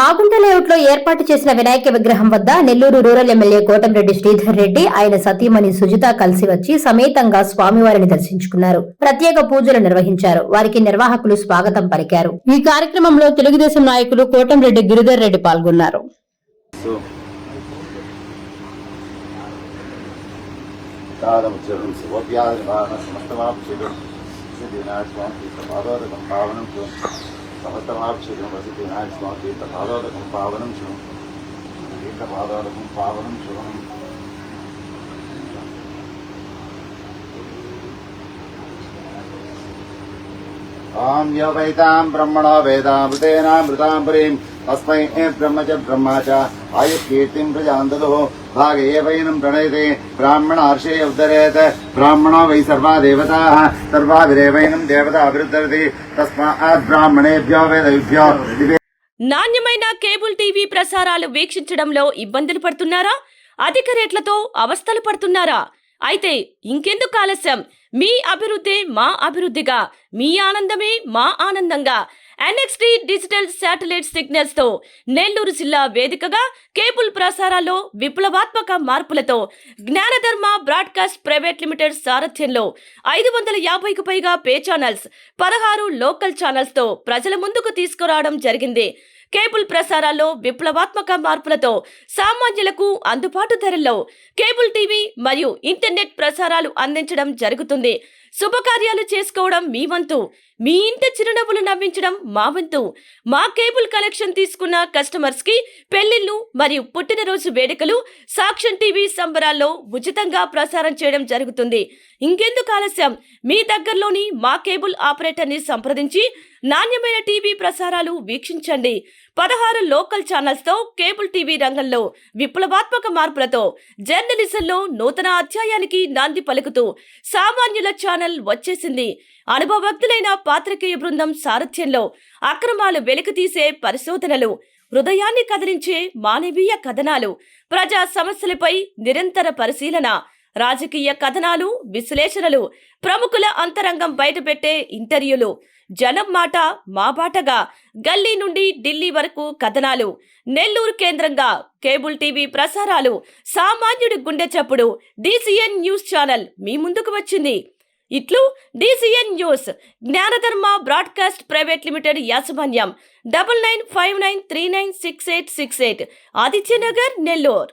మాగుంట లేఅవుట్లో ఏర్పాటు చేసిన వినాయక విగ్రహం వద్ద నెల్లూరు రూరల్ ఎమ్మెల్యే కోటంరెడ్డి శ్రీధర్ రెడ్డి ఆయన సతీమణి సుజిత కలిసి వచ్చి సమేతంగా స్వామివారిని దర్శించుకున్నారు. ప్రత్యేక పూజలు నిర్వహించారు. వారికి నిర్వాహకులు స్వాగతం పలికారు. ఈ కార్యక్రమంలో తెలుగుదేశం నాయకులు కోటంరెడ్డి గిరిధర్ రెడ్డి పాల్గొన్నారు. సమస్తమాక్షరం వసతి నాయస్వామి పాదోదకం పావనం శుభం పాదోదకం పావనం శుభం ఆం యోవైతాం బ్రహ్మణో వేదామృతేనామృతాం పురీం తస్మై బ్రహ్మ చ బ్రహ్మా చ ఆయుకీర్తిం ప్రజాందదు భాగే వైనం ప్రణయతే బ్రాహ్మణార్షే ఉద్ధరేత్ బ్రాహ్మణో వై సర్వా దేవతాః సర్వావిరేవైనం దేవతా అభిరుద్ధరతి తస్మాత్ బ్రాహ్మణేభ్యో వేదవిభ్యో. నాణ్యమైన కేబుల్ టీవీ ప్రసారాలు వీక్షించడంలో ఇబ్బందులు పడుతున్నారా? అధిక రేట్లతో అవస్థలు పడుతున్నారా? అయితే ఇంకెందుకు ఆలస్యం? మీ అభివృద్ధి మా అభివృద్ధిగా, మీ ఆనందమే మా ఆనందంగా NXT డిజిటల్ శాటిలైట్ సిగ్నల్స్ తో నెల్లూరు జిల్లా వేదికగా కేబుల్ ప్రసారాల్లో విప్లవాత్మక మార్పులతో జ్ఞానధర్మ బ్రాడ్కాస్ట్ ప్రైవేట్ లిమిటెడ్ సారథ్యంలో 550కు పైగా పే ఛానల్స్, 16 లోకల్ ఛానల్స్ తో ప్రజల ముందుకు తీసుకురావడం జరిగింది. కేబుల్ ప్రసారాల్లో విప్లవాత్మక మార్పులతో సామాన్యులకు అందుబాటు ధరల్లో కేబుల్ టీవీ మరియు ఇంటర్నెట్ ప్రసారాలు అందించడం జరుగుతుంది. శుభకార్యాలు చేసుకోవడం మీ వంతు, మీ ఇంటి చిరునవ్వులు నవ్వించడం మా వంతు. మా కేబుల్ కలెక్షన్ తీసుకున్న కస్టమర్స్ కి పెళ్లిళ్లు మరియు పుట్టినరోజు వేడుకలు సాక్ష్యం టీవీ సంబరాల్లో ఉచితంగా ప్రసారం చేయడం జరుగుతుంది. ఇంకెందుకు ఆలస్యం? మీ దగ్గరలోని మా కేబుల్ ఆపరేటర్ ని సంప్రదించి నాణ్యమైన టీవీ ప్రసారాలు వీక్షించండి. 16 లోకల్ ఛానల్స్ తో కేబుల్ టీవీ రంగంలో విప్లవాత్మక మార్పులతో జర్నలిజంలో నూతన అధ్యాయానికి నాంది పలుకుతూ సామాన్యుల ఛానల్ వచ్చేసింది. అనుభవజ్ఞులైన పాత్రికేయ బృందం సారథ్యంలో అక్రమాలు వెలికితీసే పరిశోధనలు, హృదయాన్ని కదిలించే మానవీయ కథనాలు, ప్రజా సమస్యలపై నిరంతర పరిశీలన, రాజకీయ కథనాలు, విశ్లేషణలు, ప్రముఖుల అంతరంగం బయటపెట్టే ఇంటర్వ్యూలు, జనం మాట మా బాటగా గల్లీ నుండి ఢిల్లీ వరకు కథనాలు, నెల్లూరు కేంద్రంగా కేబుల్ టీవీ ప్రసారాలు, సామాన్యుడి గుండె చప్పుడు DCN న్యూస్ ఛానల్ మీ ముందుకు వచ్చింది. ఇట్లు DCN news, జ్ఞానధర్మ broadcast private limited యాజమాన్యం, 9959396868, ఆదిత్యనగర్, నెల్లూరు.